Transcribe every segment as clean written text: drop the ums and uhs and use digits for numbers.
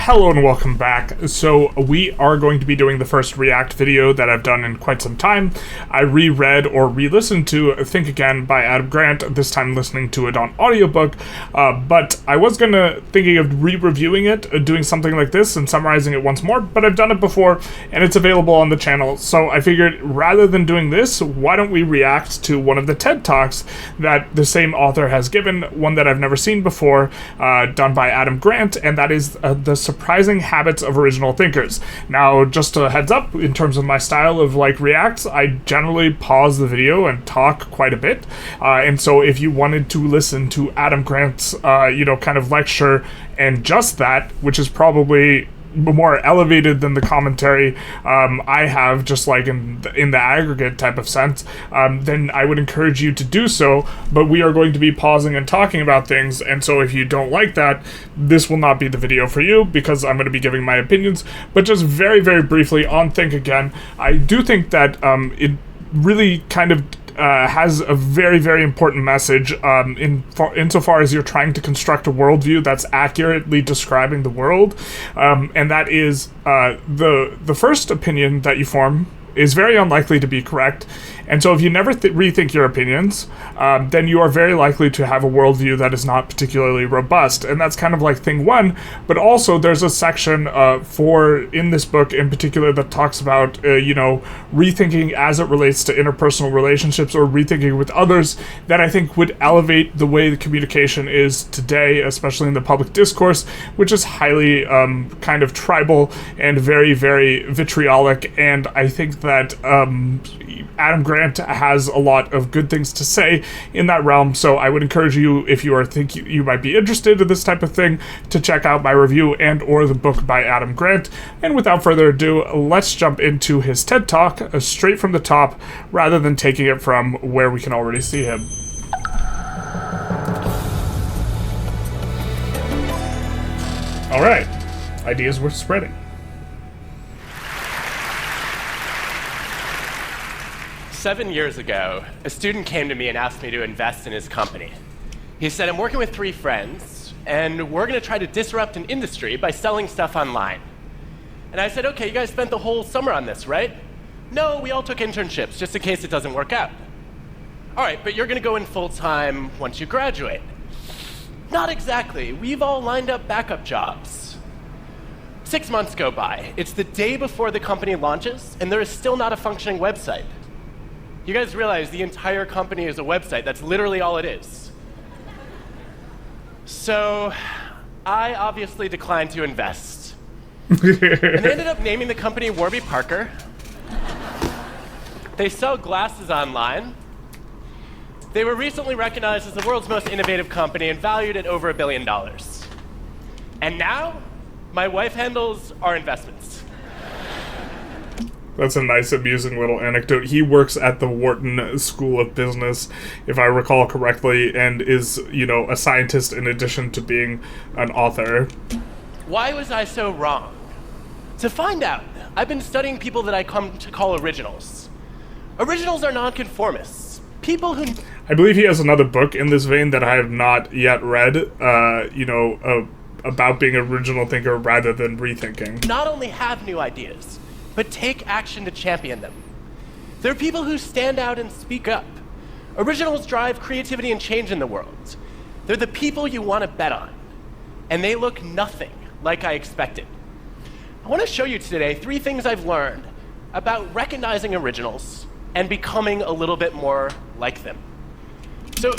Hello and welcome back. So we are going to be doing the first React video that I've done in quite some time. I reread or re-listened to Think Again by Adam Grant, this time listening to it on audiobook, but I was thinking of re-reviewing it, doing something like this and summarizing it once more, but I've done it before and it's available on the channel, so I figured rather than doing this, why don't we react to one of the TED Talks that the same author has given, one that I've never seen before, done by Adam Grant, and that is The Surprising Habits of Original Thinkers. Now, just a heads up, in terms of my style of reacts, I generally pause the video and talk quite a bit, and so if you wanted to listen to Adam Grant's, kind of lecture and just that, which is probably more elevated than the commentary I have, just in the aggregate type of sense, then I would encourage you to do so, but we are going to be pausing and talking about things, and so if you don't like that, this will not be the video for you, because I'm going to be giving my opinions. But just very, very briefly on Think Again, I do think that it really kind of has a very, very important message insofar as you're trying to construct a worldview that's accurately describing the world, and that is the first opinion that you form is very unlikely to be correct, and so if you never rethink your opinions, then you are very likely to have a worldview that is not particularly robust, and that's kind of like thing one. But also there's a section in this book in particular that talks about rethinking as it relates to interpersonal relationships or rethinking with others, that I think would elevate the way the communication is today, especially in the public discourse, which is highly kind of tribal and very, very vitriolic. And I think that Adam Grant has a lot of good things to say in that realm, so I would encourage you, if you think you might be interested in this type of thing, to check out my review and or the book by Adam Grant. And without further ado, let's jump into his TED Talk straight from the top, rather than taking it from where we can already see him. Alright, ideas worth spreading. "7 years ago, a student came to me and asked me to invest in his company. He said, I'm working with 3 friends, and we're going to try to disrupt an industry by selling stuff online. And I said, okay, you guys spent the whole summer on this, right? No, we all took internships, just in case it doesn't work out. All right, but you're going to go in full-time once you graduate. Not exactly. We've all lined up backup jobs. 6 months go by. It's the day before the company launches, and there is still not a functioning website. You guys realize the entire company is a website. That's literally all it is. So I obviously declined to invest. And they ended up naming the company Warby Parker. They sell glasses online. They were recently recognized as the world's most innovative company and valued at over $1 billion. And now, my wife handles our investments." That's a nice, amusing little anecdote. He works at the Wharton School of Business, if I recall correctly, and is, a scientist in addition to being an author. Why was I so wrong? To find out, I've been studying people that I come to call originals. Originals are nonconformists. People who... I believe he has another book in this vein that I have not yet read, about being an original thinker rather than rethinking. Not only have new ideas, but take action to champion them. They're people who stand out and speak up. Originals drive creativity and change in the world. They're the people you want to bet on. And they look nothing like I expected. I want to show you today 3 things I've learned about recognizing originals and becoming a little bit more like them. So,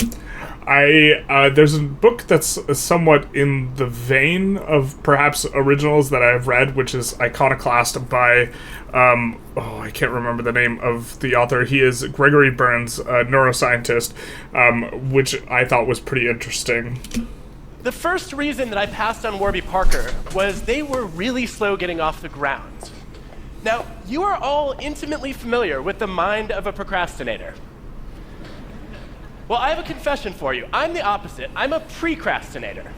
there's a book that's somewhat in the vein of perhaps originals that I've read, which is Iconoclast by, I can't remember the name of the author. He is Gregory Burns, a neuroscientist, which I thought was pretty interesting. The first reason that I passed on Warby Parker was they were really slow getting off the ground. Now, you are all intimately familiar with the mind of a procrastinator. Well, I have a confession for you. I'm the opposite. I'm a precrastinator.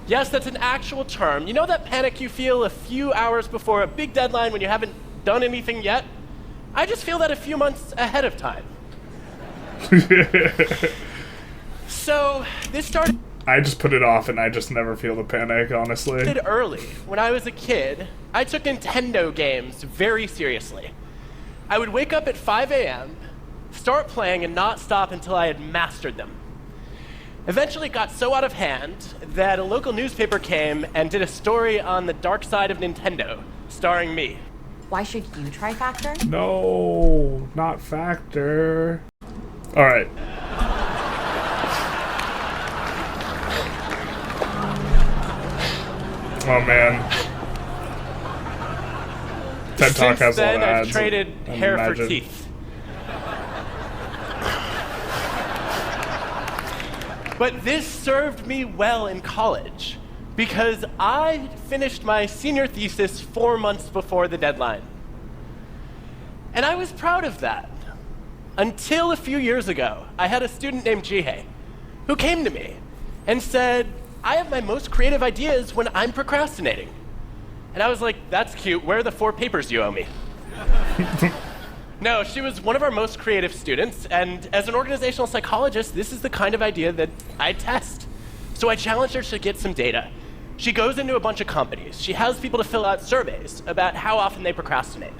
Yes, that's an actual term. You know that panic you feel a few hours before a big deadline when you haven't done anything yet? I just feel that a few months ahead of time. So this started I just put it off and I just never feel the panic, honestly. Early, when I was a kid, I took Nintendo games very seriously. I would wake up at 5 a.m., start playing, and not stop until I had mastered them. Eventually it got so out of hand that a local newspaper came and did a story on the dark side of Nintendo, starring me. Why should you try Factor? No, not Factor. All right. Oh man. TED Talk has a lot of Since then, ads. I've traded hair for Imagine. teeth. But this served me well in college because I finished my senior thesis 4 months before the deadline. And I was proud of that. Until a few years ago, I had a student named Jihei who came to me and said, I have my most creative ideas when I'm procrastinating. And I was like, that's cute. Where are the 4 papers you owe me? No, she was one of our most creative students, and as an organizational psychologist, this is the kind of idea that I test. So I challenged her to get some data. She goes into a bunch of companies. She has people to fill out surveys about how often they procrastinate.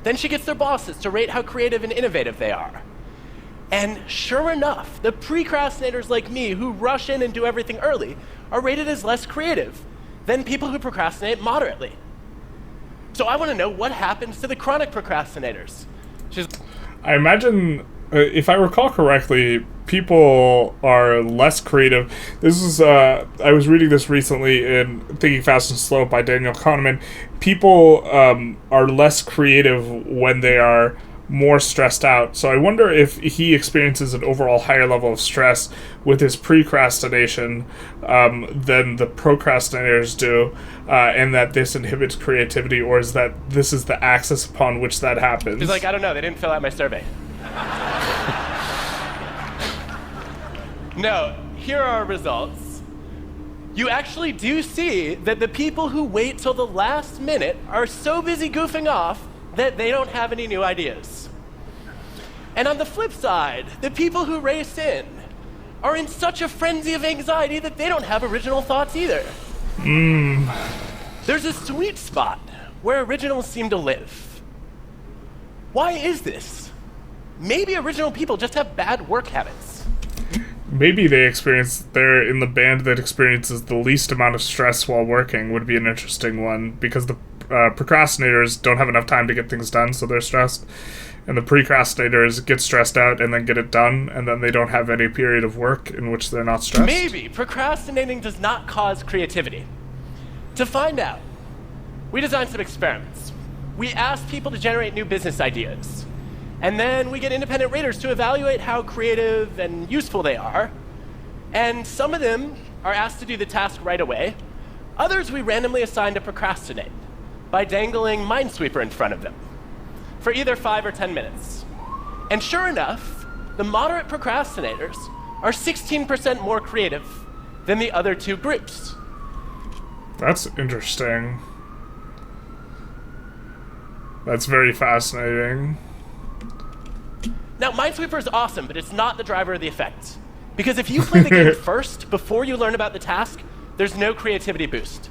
Then she gets their bosses to rate how creative and innovative they are. And sure enough, the precrastinators like me who rush in and do everything early are rated as less creative than people who procrastinate moderately. So I want to know what happens to the chronic procrastinators. I imagine, if I recall correctly, people are less creative. This is, I was reading this recently in Thinking Fast and Slow by Daniel Kahneman. People are less creative when they are more stressed out. So I wonder if he experiences an overall higher level of stress with his precrastination than the procrastinators do, and that this inhibits creativity, or is that this is the axis upon which that happens? He's like, I don't know, they didn't fill out my survey. No, here are our results. You actually do see that the people who wait till the last minute are so busy goofing off that they don't have any new ideas. And on the flip side, the people who race in are in such a frenzy of anxiety that they don't have original thoughts either. There's a sweet spot where originals seem to live. Why is this? Maybe original people just have bad work habits. Maybe they're in the band that experiences the least amount of stress while working would be an interesting one, because the procrastinators don't have enough time to get things done, so they're stressed. And the precrastinators get stressed out and then get it done, and then they don't have any period of work in which they're not stressed. Maybe procrastinating does not cause creativity. To find out, we designed some experiments. We asked people to generate new business ideas. And then we get independent raters to evaluate how creative and useful they are. And some of them are asked to do the task right away. Others we randomly assign to procrastinate by dangling Minesweeper in front of them for either 5 or 10 minutes. And sure enough, the moderate procrastinators are 16% more creative than the other 2 groups. That's interesting. That's very fascinating. Now, Minesweeper is awesome, but it's not the driver of the effect. Because if you play the game first, before you learn about the task, there's no creativity boost.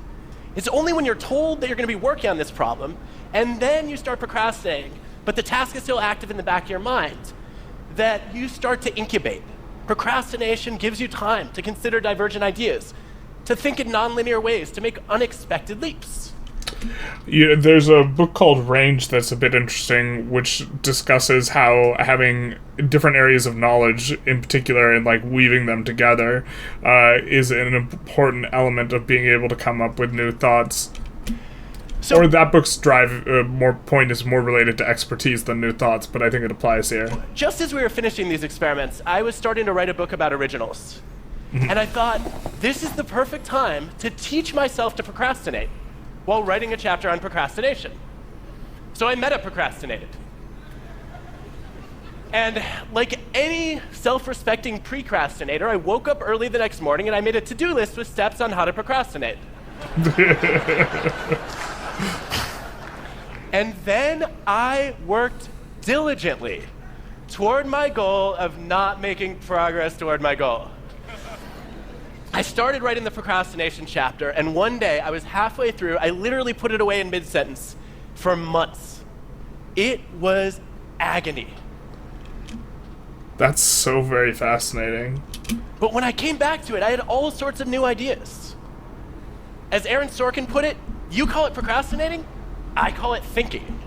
It's only when you're told that you're going to be working on this problem, and then you start procrastinating, but the task is still active in the back of your mind, that you start to incubate. Procrastination gives you time to consider divergent ideas, to think in nonlinear ways, to make unexpected leaps. Yeah, there's a book called Range that's a bit interesting, which discusses how having different areas of knowledge, in particular, and like weaving them together, is an important element of being able to come up with new thoughts. So, Or that book's point is more related to expertise than new thoughts, but I think it applies here. just as we were finishing these experiments, I was starting to write a book about originals. And I thought, this is the perfect time to teach myself to procrastinate while writing a chapter on procrastination. So I meta-procrastinated. And like any self-respecting precrastinator, I woke up early the next morning and I made a to-do list with steps on how to procrastinate. And then I worked diligently toward my goal of not making progress toward my goal. I started writing the procrastination chapter, and one day I was halfway through. I literally put it away in mid-sentence for months. It was agony. That's so very fascinating. But when I came back to it, I had all sorts of new ideas. As Aaron Sorkin put it, you call it procrastinating, I call it thinking.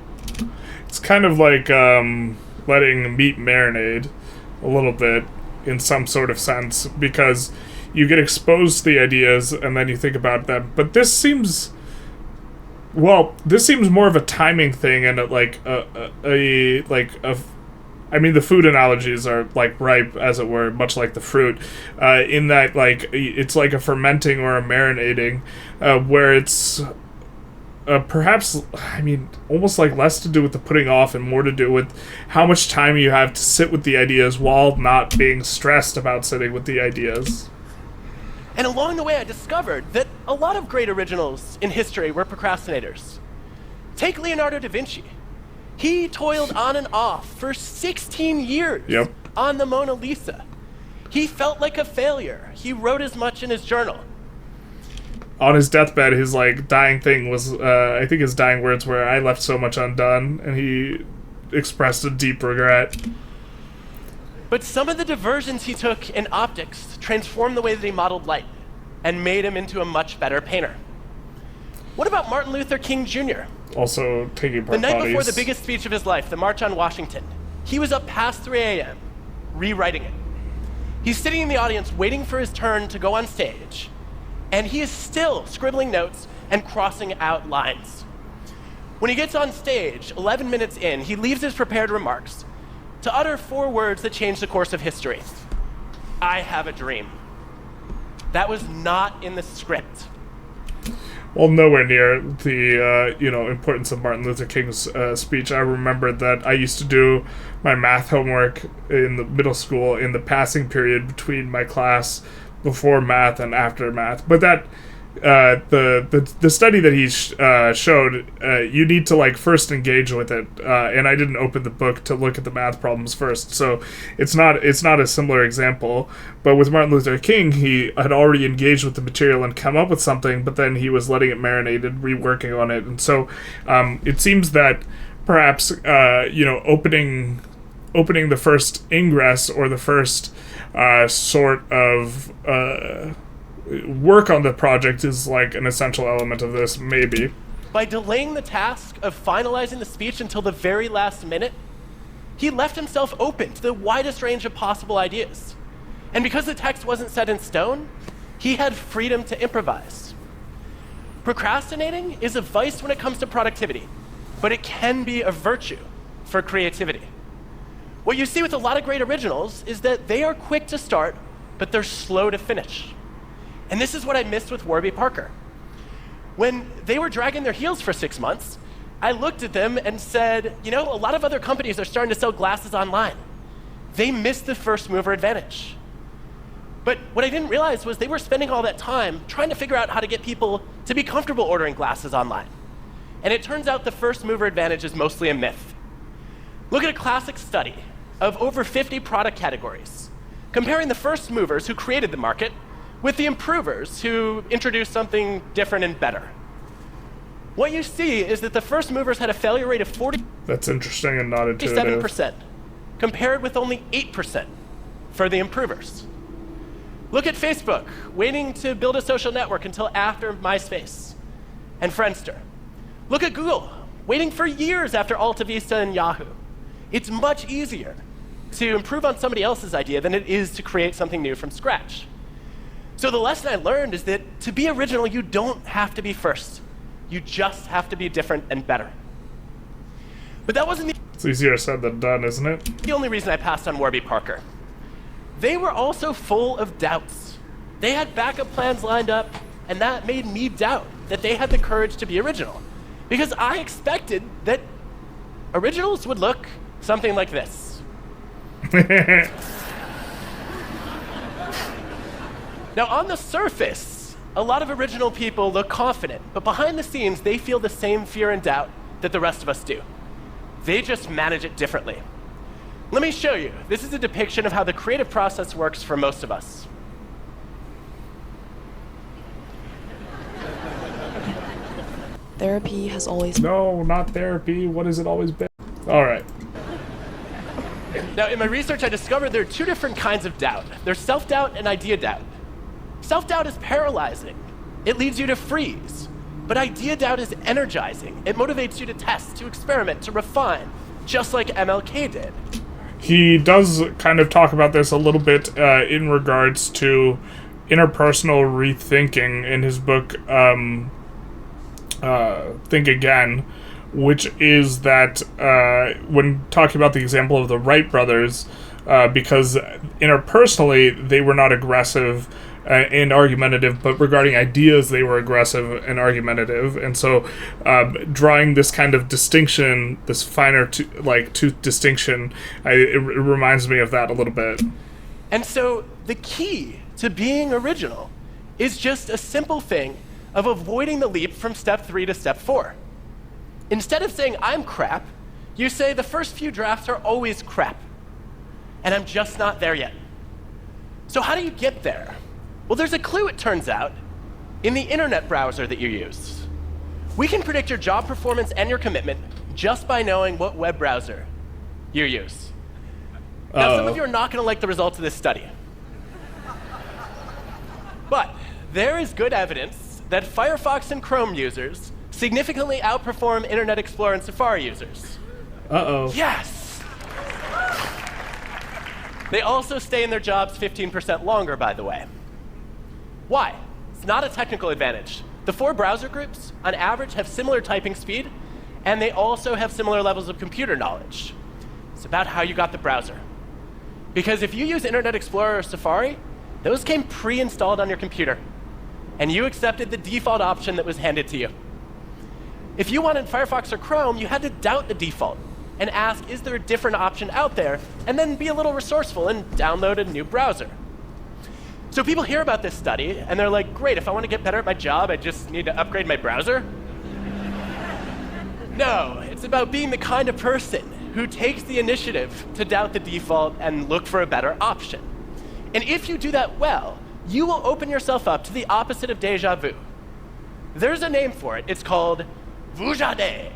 It's kind of like letting meat marinate a little bit in some sort of sense, because you get exposed to the ideas and then you think about them. But this seems more of a timing thing, and I mean, the food analogies are like ripe, as it were, much like the fruit, in that like it's like a fermenting or a marinating, where it's perhaps, I mean, almost like less to do with the putting off and more to do with how much time you have to sit with the ideas while not being stressed about sitting with the ideas. And along the way, I discovered that a lot of great originals in history were procrastinators. Take Leonardo da Vinci. He toiled on and off for 16 years on the Mona Lisa. He felt like a failure. He wrote as much in his journal. On his deathbed, his like dying thing was, I think his dying words were, "I left so much undone," and he expressed a deep regret. But some of the diversions he took in optics transformed the way that he modeled light and made him into a much better painter. What about Martin Luther King Jr.? Also taking part The night bodies. before the biggest speech of his life, the March on Washington, he was up past 3 a.m. rewriting it. He's sitting in the audience waiting for his turn to go on stage, and he is still scribbling notes and crossing out lines. When he gets on stage, 11 minutes in, he leaves his prepared remarks to utter 4 words that changed the course of history. I have a dream. That was not in the script. Well, nowhere near the importance of Martin Luther King's speech. I remember that I used to do my math homework in the middle school in the passing period between my class before math and after math. But that the study that he showed, you need to like first engage with it, and I didn't open the book to look at the math problems first, so it's not a similar example. But with Martin Luther King, he had already engaged with the material and come up with something, but then he was letting it marinate and reworking on it, and so it seems that perhaps opening the first ingress or the first sort of work on the project is like an essential element of this, maybe. By delaying the task of finalizing the speech until the very last minute, he left himself open to the widest range of possible ideas. And because the text wasn't set in stone, he had freedom to improvise. Procrastinating is a vice when it comes to productivity, but it can be a virtue for creativity. What you see with a lot of great originals is that they are quick to start, but they're slow to finish. And this is what I missed with Warby Parker. When they were dragging their heels for 6 months, I looked at them and said, a lot of other companies are starting to sell glasses online. They missed the first mover advantage. But what I didn't realize was they were spending all that time trying to figure out how to get people to be comfortable ordering glasses online. And it turns out the first mover advantage is mostly a myth. Look at a classic study of over 50 product categories, comparing the first movers who created the market with the improvers who introduced something different and better. What you see is that the first movers had a failure rate of 47%, That's interesting and not intuitive. compared with only 8% for the improvers. Look at Facebook, waiting to build a social network until after MySpace and Friendster. Look at Google, waiting for years after Alta Vista and Yahoo. It's much easier to improve on somebody else's idea than it is to create something new from scratch. So the lesson I learned is that to be original, you don't have to be first. You just have to be different and better. But that wasn't It's easier said than done, isn't it? the only reason I passed on Warby Parker. They were also full of doubts. They had backup plans lined up, and that made me doubt that they had the courage to be original. Because I expected that originals would look something like this. Now, on the surface, a lot of original people look confident, but behind the scenes, they feel the same fear and doubt that the rest of us do. They just manage it differently. Let me show you. This is a depiction of how the creative process works for most of us. Therapy has always... No, not therapy. What has it always been? All right. Now, in my research, I discovered there are two different kinds of doubt. There's self-doubt and idea doubt. Self-doubt is paralyzing. It leads you to freeze. But idea doubt is energizing. It motivates you to test, to experiment, to refine, just like MLK did. He does kind of talk about this a little bit in regards to interpersonal rethinking in his book, Think Again, which is that when talking about the example of the Wright brothers, because interpersonally they were not aggressive and argumentative, but regarding ideas they were aggressive and argumentative, and so drawing this kind of distinction, this finer tooth distinction, it reminds me of that a little bit. And so the key to being original is just a simple thing of avoiding the leap from step 3 to step 4. Instead of saying I'm crap, you say the first few drafts are always crap, and I'm just not there yet. So how do you get there? Well, there's a clue, it turns out, in the internet browser that you use. We can predict your job performance and your commitment just by knowing what web browser you use. Now, some of you are not going to like the results of this study. But there is good evidence that Firefox and Chrome users significantly outperform Internet Explorer and Safari users. Yes! They also stay in their jobs 15% longer, by the way. Why? It's not a technical advantage. The 4 browser groups, on average, have similar typing speed, and they also have similar levels of computer knowledge. It's about how you got the browser. Because if you use Internet Explorer or Safari, those came pre-installed on your computer, and you accepted the default option that was handed to you. If you wanted Firefox or Chrome, you had to doubt the default and ask, is there a different option out there? And then be a little resourceful and download a new browser. So people hear about this study, and they're like, great, if I want to get better at my job, I just need to upgrade my browser? No, it's about being the kind of person who takes the initiative to doubt the default and look for a better option. And if you do that well, you will open yourself up to the opposite of déjà vu. There's a name for it. It's called Vujade.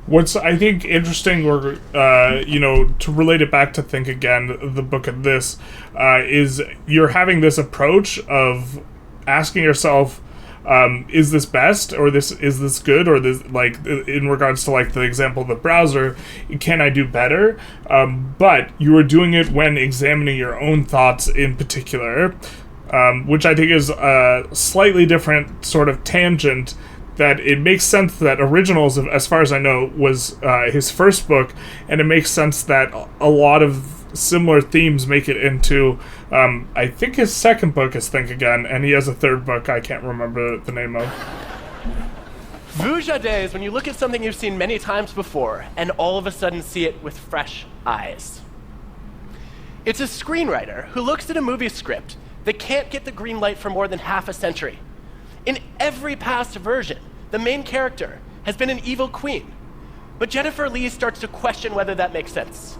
What's, I think, interesting, or, to relate it back to Think Again, the book of this, is you're having this approach of asking yourself, is this best, or is this good, or this, like, in regards to, like, the example of the browser, can I do better? But you are doing it when examining your own thoughts in particular, which I think is a slightly different sort of tangent. That it makes sense that Originals, as far as I know, was his first book, and it makes sense that a lot of similar themes make it into, I think his second book is Think Again, and he has a third book I can't remember the name of. Vujade is when you look at something you've seen many times before, and all of a sudden see it with fresh eyes. It's a screenwriter who looks at a movie script that can't get the green light for more than half a century. In every past version, the main character has been an evil queen. But Jennifer Lee starts to question whether that makes sense.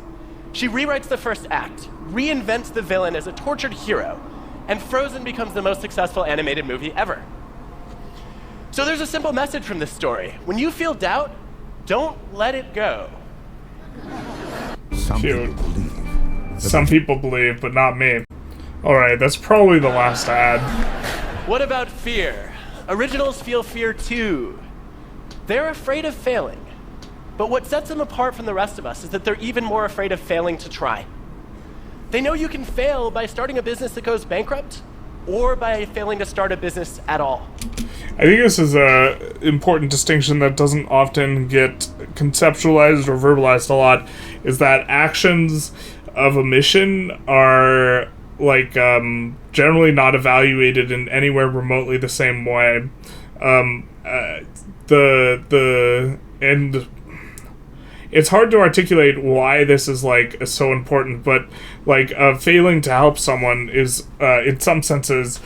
She rewrites the first act, reinvents the villain as a tortured hero, and Frozen becomes the most successful animated movie ever. So there's a simple message from this story. When you feel doubt, don't let it go. Some people believe, but not me. Alright, that's probably the last ad. What about fear? Originals feel fear too. They're afraid of failing. But what sets them apart from the rest of us is that they're even more afraid of failing to try. They know you can fail by starting a business that goes bankrupt, or by failing to start a business at all. I think this is an important distinction that doesn't often get conceptualized or verbalized a lot, is that actions of omission are generally not evaluated in anywhere remotely the same way. And it's hard to articulate why this is so important, but failing to help someone is in some senses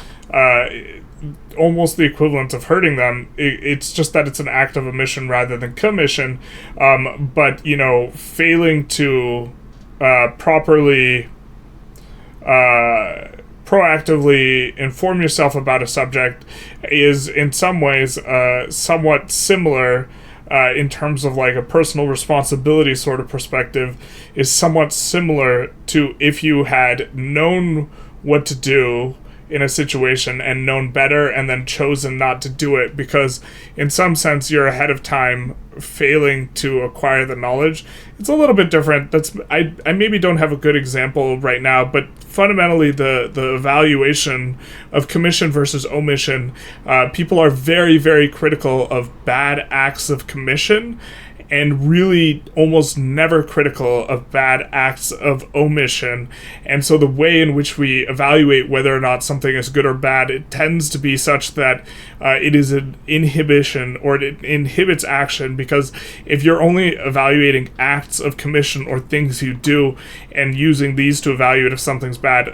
almost the equivalent of hurting them. It's just that it's an act of omission rather than commission. But failing to properly proactively inform yourself about a subject is in some ways somewhat similar in terms of like a personal responsibility sort of perspective, is somewhat similar to if you had known what to do in a situation and known better and then chosen not to do it, because in some sense you're ahead of time failing to acquire the knowledge. It's a little bit different. I maybe don't have a good example right now, but fundamentally the evaluation of commission versus omission, people are very, very critical of bad acts of commission and really almost never critical of bad acts of omission. And so the way in which we evaluate whether or not something is good or bad, it tends to be such that it is an inhibition, or it inhibits action, because if you're only evaluating acts of commission or things you do and using these to evaluate if something's bad,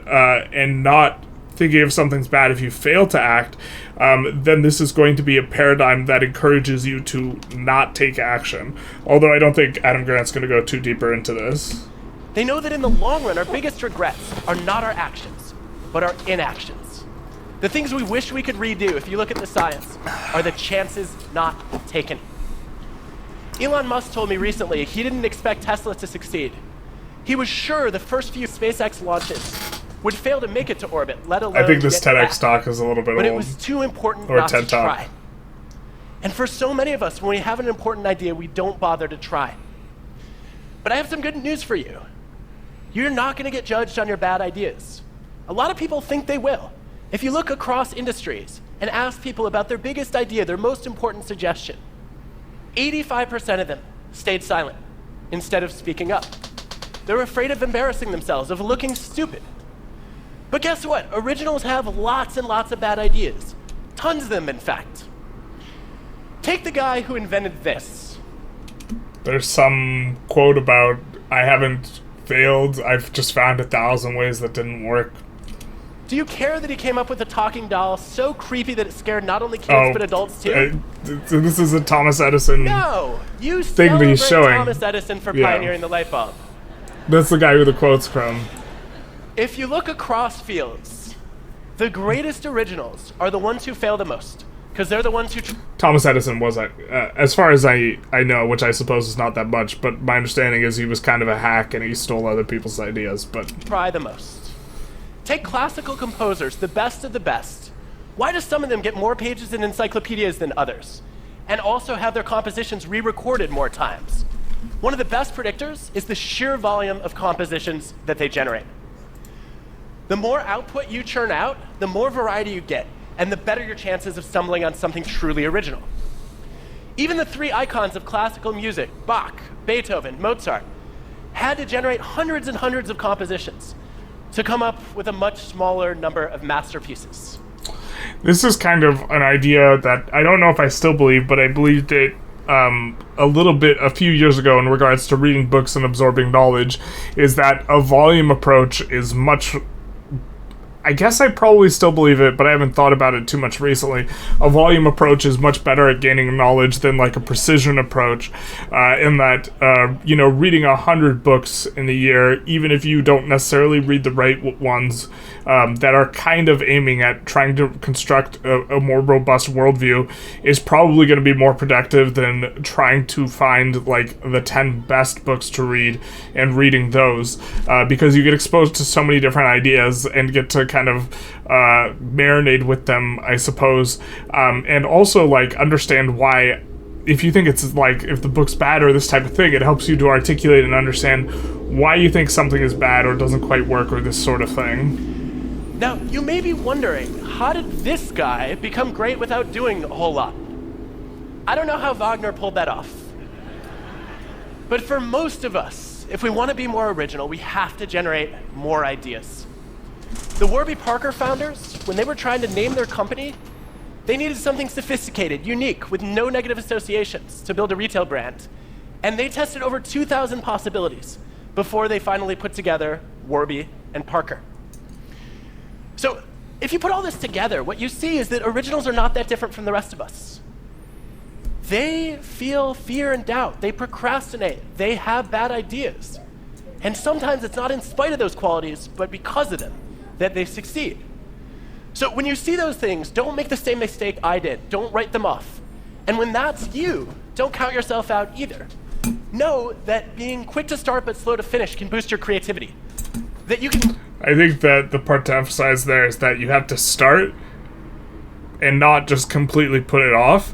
and not thinking if something's bad if you fail to act, then this is going to be a paradigm that encourages you to not take action. Although I don't think Adam Grant's going to go too deeper into this. They know that in the long run, our biggest regrets are not our actions, but our inactions. The things we wish we could redo, if you look at the science, are the chances not taken. Elon Musk told me recently he didn't expect Tesla to succeed. He was sure the first few SpaceX launches would fail to make it to orbit, let alone I think this get TEDx back. talk is a little bit But old. it was too important Or not TED to Talk. try. And for so many of us, when we have an important idea, we don't bother to try. But I have some good news for you. You're not going to get judged on your bad ideas. A lot of people think they will. If you look across industries and ask people about their biggest idea, their most important suggestion, 85% of them stayed silent instead of speaking up. They're afraid of embarrassing themselves, of looking stupid. But guess what? Originals have lots and lots of bad ideas. Tons of them, in fact. Take the guy who invented this. There's some quote about, I haven't failed, I've just found 1,000 ways that didn't work. Do you care that he came up with a talking doll so creepy that it scared not only kids but adults too? This is a Thomas Edison. No! You thing that celebrate he's showing. Thomas Edison for Yeah. pioneering the light bulb. That's the guy who the quote's from. If you look across fields, the greatest originals are the ones who fail the most, because they're the ones who Thomas Edison was, as far as I know, which I suppose is not that much, but my understanding is he was kind of a hack and he stole other people's ideas, but... try the most. Take classical composers, the best of the best. Why do some of them get more pages in encyclopedias than others, and also have their compositions re-recorded more times? One of the best predictors is the sheer volume of compositions that they generate. The more output you churn out, the more variety you get, and the better your chances of stumbling on something truly original. Even the three icons of classical music, Bach, Beethoven, Mozart, had to generate hundreds and hundreds of compositions to come up with a much smaller number of masterpieces. This is kind of an idea that I don't know if I still believe, but I believed it a little bit a few years ago in regards to reading books and absorbing knowledge, is that a volume approach is much... I guess I probably still believe it, but I haven't thought about it too much recently. A volume approach is much better at gaining knowledge than like a precision approach, in that, reading 100 books in a year, even if you don't necessarily read the right ones, that are kind of aiming at trying to construct a more robust worldview, is probably going to be more productive than trying to find like the 10 best books to read and reading those, because you get exposed to so many different ideas and get to kind of marinate with them, I suppose, and also like understand why, if you think it's like, if the book's bad or this type of thing, it helps you to articulate and understand why you think something is bad or doesn't quite work or this sort of thing. Now, you may be wondering, how did this guy become great without doing a whole lot? I don't know how Wagner pulled that off. But for most of us, if we want to be more original, we have to generate more ideas. The Warby Parker founders, when they were trying to name their company, they needed something sophisticated, unique, with no negative associations to build a retail brand. And they tested over 2,000 possibilities before they finally put together Warby and Parker. So if you put all this together, what you see is that originals are not that different from the rest of us. They feel fear and doubt. They procrastinate. They have bad ideas. And sometimes it's not in spite of those qualities, but because of them. that they succeed. So when you see those things, don't make the same mistake I did. Don't write them off. And when that's you, don't count yourself out either. Know that being quick to start but slow to finish can boost your creativity. That you can... I think that the part to emphasize there is that you have to start and not just completely put it off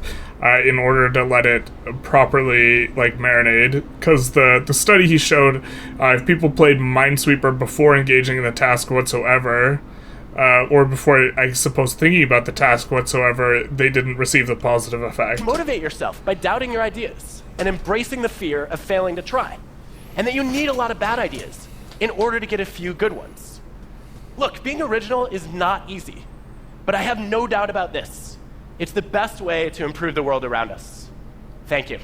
in order to let it properly marinate. Because the study he showed, if people played Minesweeper before engaging in the task whatsoever, or before, I suppose, thinking about the task whatsoever, they didn't receive the positive effect. Motivate yourself by doubting your ideas and embracing the fear of failing to try. And that you need a lot of bad ideas in order to get a few good ones. Look, being original is not easy, but I have no doubt about this. It's the best way to improve the world around us. Thank you.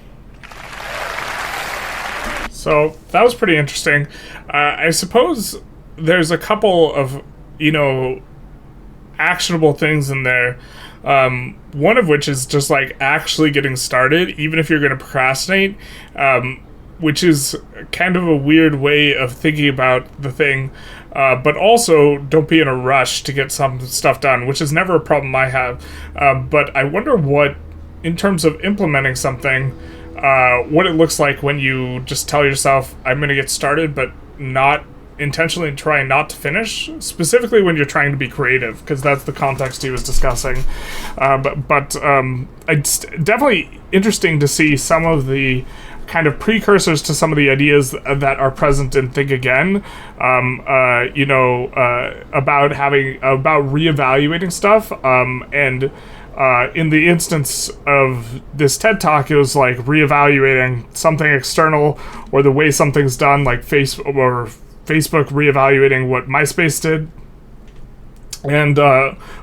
So that was pretty interesting. I suppose there's a couple of actionable things in there. One of which is just actually getting started, even if you're going to procrastinate, which is kind of a weird way of thinking about the thing. But also, don't be in a rush to get some stuff done, which is never a problem I have. But I wonder what, in terms of implementing something, what it looks like when you just tell yourself, I'm going to get started, but not intentionally trying not to finish, specifically when you're trying to be creative, because that's the context he was discussing. But it's definitely interesting to see some of the kind of precursors to some of the ideas that are present in Think Again, about reevaluating stuff, and in the instance of this TED Talk, it was reevaluating something external or the way something's done, like Facebook reevaluating what MySpace did. And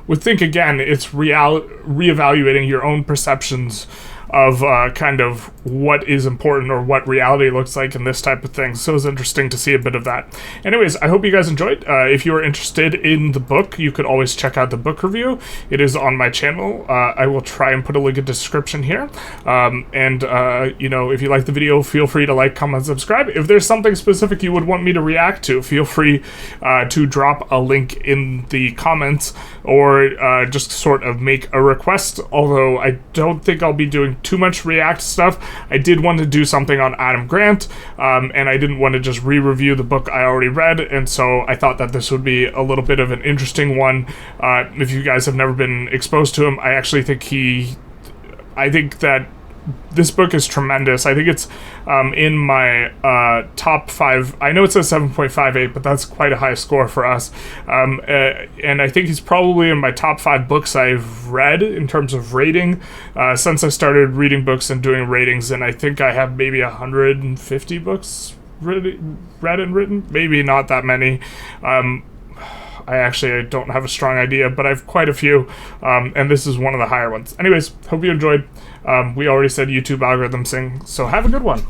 with Think Again, it's reevaluating your own perceptions of kind of what is important or what reality looks like in this type of thing. So it was interesting to see a bit of that. Anyways, I hope you guys enjoyed. If you are interested in the book, you could always check out the book review. It is on my channel. I will try and put a link in the description here. If you like the video, feel free to like, comment, subscribe. If there's something specific you would want me to react to, feel free to drop a link in the comments, or just sort of make a request, although I don't think I'll be doing too much React stuff. I did want to do something on Adam Grant, and I didn't want to just re-review the book I already read, and so I thought that this would be a little bit of an interesting one. If you guys have never been exposed to him, I actually think that this book is tremendous. I think it's in my top 5. I know it says 7.58, but that's quite a high score for us. And I think he's probably in my top 5 books I've read in terms of rating since I started reading books and doing ratings. And I think I have maybe 150 books read and written. Maybe not that many. I don't have a strong idea, but I have quite a few, and this is one of the higher ones. Anyways, hope you enjoyed. We already said YouTube algorithm sing, so have a good one.